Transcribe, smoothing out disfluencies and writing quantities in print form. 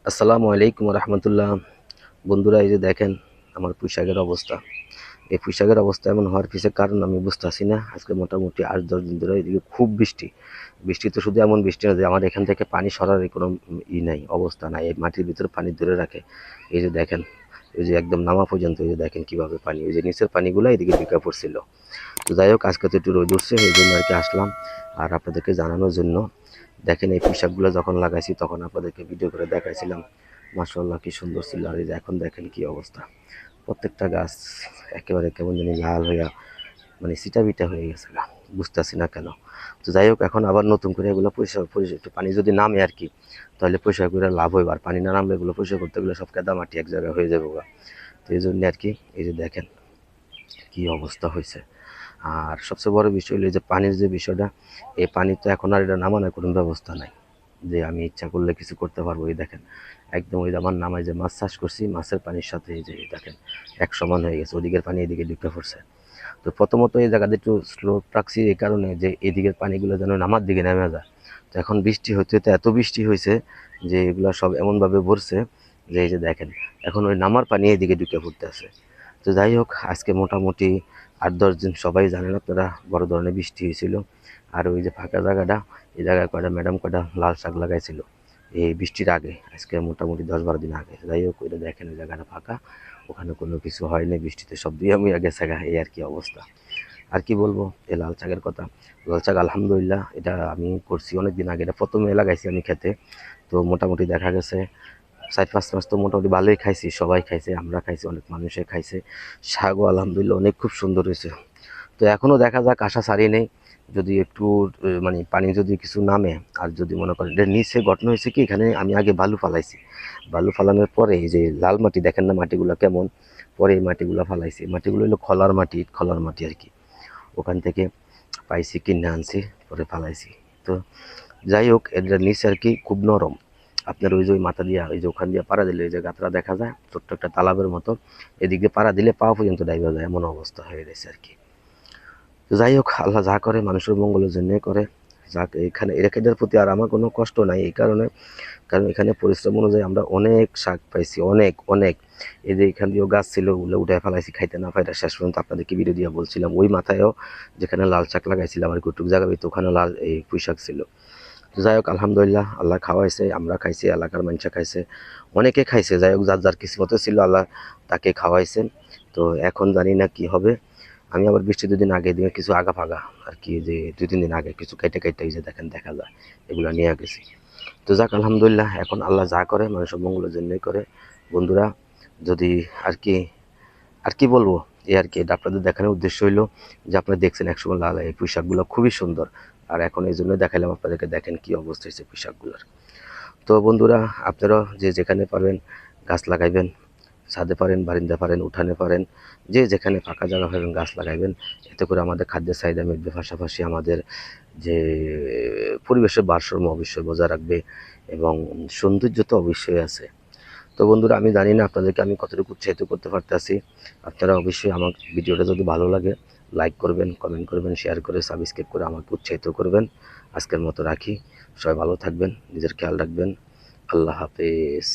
আসসালামু আলাইকুম রহমতুল্লাহ। বন্ধুরা, এই যে দেখেন আমার পোশাকের অবস্থা। এই পোশাকের অবস্থা এমন হওয়ার পিছনে কারণ আমি বুঝতেছি না। আজকে মোটামুটি 8-10 দিন ধরে এদিকে খুব বৃষ্টি। বৃষ্টি তো শুধু এমন বৃষ্টি না যে আমার এখান থেকে পানি সরার কোনো নাই, অবস্থা নাই। এই মাটির ভিতরে পানি ধরে রাখে। এই যে দেখেন, এই যে একদম নামা পর্যন্ত এই যে দেখেন কিভাবে পানি, এই যে নিচের পানিগুলো এদিকে ঢুকে পড়ছিল। তো যাই হোক, আজকে তো একটু রোদ উঠছে, এই জন্য আর কি আসলাম আর আপনাদেরকে জানানোর জন্য। দেখেন এই পোশাকগুলো যখন লাগাইছি তখন আপনাদেরকে ভিডিও করে দেখাইছিলাম, মাশাআল্লাহ কি সুন্দর ছিল। আর এই যে এখন দেখেন কি অবস্থা, প্রত্যেকটা গাছ একেবারে কেমন জানি লাল হইয়া মানে সিটাবিটা হয়ে গেছে গা, বুঝতেছি না কেন। তো যাই হোক, এখন আবার নতুন করে এগুলো পরিষ্কার পরিষ্কার একটু পানি যদি নামে আর কি, তাহলে পরিষ্কার করে লাভ হইব। আর পানি না নামলে এগুলো পরিষ্কার করতে গেলে সব কাদা মাটি এক জায়গায় হয়ে যাবে গা। তো এই জন্য আর কি, এই যে দেখেন কি অবস্থা হয়েছে। আর সবচেয়ে বড় বিষয় হলো যে পানির যে বিষয়টা, এই পানি তো এখন আর এটা নামানোর কোনো ব্যবস্থা নাই যে আমি ইচ্ছা করলে কিছু করতে পারবো। এই দেখেন একদম ওই আমার নামায় যে মাছ চাষ করছি, মাছের পানির সাথে এই যে দেখেন এক সমান হয়ে গেছে, ওদিকের পানি এদিকে ঢুকে পড়ছে। তো প্রথমত এই জায়গাটা একটু স্লো রাখছি এই কারণে যে এদিকের পানিগুলো যেন নামার দিকে নেমে যায়। তো এখন বৃষ্টি হতে হতে এত বৃষ্টি হয়েছে যে এগুলো সব এমনভাবে ভরছে যে এই যে দেখেন এখন ওই নামার পানি এদিকে ঢুকে পড়তে আছে। তো যাই হোক, আজকে মোটামুটি 8-10 দিন সবাই জানেন আপনারা বড় ধরনের বৃষ্টি হয়েছিল। আর ওই যে ফাঁকা জায়গাটা, এই জায়গায় কয়টা ম্যাডাম কয়টা লাল শাক লাগাইছিল এই বৃষ্টির আগে, আজকে মোটামুটি 10-12 দিন আগে। যাই হোক, ওইটা দেখেন ওই জায়গাটা ফাঁকা, ওখানে কোনো কিছু হয়নি, বৃষ্টিতে সব দুই আমি গেছে গা, এই আর কি অবস্থা। আর কি বলবো এই লাল শাকের কথা। লাল শাক আলহামদুলিল্লাহ এটা আমি করছি অনেক দিন আগে, এটা প্রথমে লাগাইছি আমি খেতে। তো মোটামুটি দেখা গেছে 4-5 মাস তো মোটামুটি ভালোই খাইছি, সবাই খাইছে, আমরা খাইছি, অনেক মানুষে খাইছে। শাকও আলহামদুলিল্লাহ অনেক খুব সুন্দর হয়েছে। তো এখনও দেখা যাক, আশা ছাড়িয়ে নেই। যদি একটু মানে পানি যদি কিছু নামে, আর যদি মনে করেন এটার নিচে ঘটনা হয়েছে কি, এখানে আমি আগে বালু ফালাইছি। বালু ফালানোর পরে এই যে লাল মাটি দেখেন না মাটিগুলো কেমন, পরে এই মাটিগুলো ফালাইছি। মাটিগুলো হলো খলার মাটি আর কি, ওখান থেকে পাইছি, কিনে আনছি, পরে ফালাইছি। তো যাই হোক, এটার নিচে আর কি খুব নরম। আপনার ওই যে ওই মাথা দিয়া ওই যে ওখান দিয়ে পাড়া দিলে ওই যে গাতরা দেখা যায় ছোট্ট একটা তালাবের মতো, এদিকে পাড়া দিলে পা পর্যন্ত ডাইবা যায়, এমন অবস্থা হয়ে গেছে আর কি। তো যাই হোক, আল্লাহ যা করে মানুষের মঙ্গলের জন্যই করে। যাক, এখানে এটার প্রতি আর আমার কোনো কষ্ট নাই এই কারণে, কারণ এখানে পরিশ্রম অনুযায়ী আমরা অনেক শাক পাইছি, অনেক অনেক। এই যে এখান দিয়েও গাছ ছিল, ওগুলো উঠে ফেলাইছি, খাইতে না পাইটা শেষ পর্যন্ত আপনাদেরকে ভিডিও দিয়ে বলছিলাম। ওই মাথায়ও যেখানে লাল শাক লাগাইছিলাম আর কুটুক জায়গা তো ওখানে লাল এই পুঁই শাক ছিল। তো যাই হোক, আলহামদুলিল্লাহ আল্লাহ খাওয়াইছে, আমরা খাইছি, এলাকার মানুষে খাইছে, অনেকে খাইছে। যাই হোক, যার যার কিসমতে ছিল আল্লাহ তাকে খাওয়াইছেন। তো এখন জানি না কি হবে। আমি আবার বৃষ্টি 2 দিন আগে দিয়ে কিছু আগা ফাগা আর কি, যে 2-3 দিন আগে কিছু কেটে কেটে এই যে দেখেন দেখা যায় এগুলো নিয়ে গেছি। তো যাক আলহামদুলিল্লাহ, এখন আল্লাহ যা করে মানুষের মঙ্গলের জন্যই করে। বন্ধুরা, যদি আর কি, আর কি বলবো, এই আর কি, এটা আপনাদের দেখানোর উদ্দেশ্য হইলো যে আপনারা দেখছেন একসময় লাল এই পোশাকগুলো খুবই সুন্দর, আর এখন এই জন্য দেখাইলাম আপনাদেরকে, দেখেন কি অবস্থা হয়েছে পোশাকগুলোর। তো বন্ধুরা, আপনারাও যে যেখানে পারবেন গাছ লাগাইবেন, ছাদে পারেন, বারিন্দা পারেন, উঠানে পারেন, যে যেখানে ফাঁকা জায়গা পাবেন গাছ লাগাইবেন। এতে করে আমাদের খাদ্যের চাহিদা মিটবে, পাশাপাশি আমাদের যে পরিবেশের ভারসাম্য অবশ্যই বজায় রাখবে, এবং সৌন্দর্য তো অবশ্যই আছে। তো বন্ধুরা, আমি জানি না আপনাদেরকে আমি কতটুকু উৎসাহিত করতে পারতেছি। আপনারা অবশ্যই আমার ভিডিওটা যদি ভালো লাগে লাইক করবেন, কমেন্ট করবেন, শেয়ার করে সাবস্ক্রাইব করে আমাকে উৎসাহিত করবেন। আজকের মতো রাখি, সবাই ভালো থাকবেন, নিজের খেয়াল রাখবেন। আল্লাহ হাফেজ।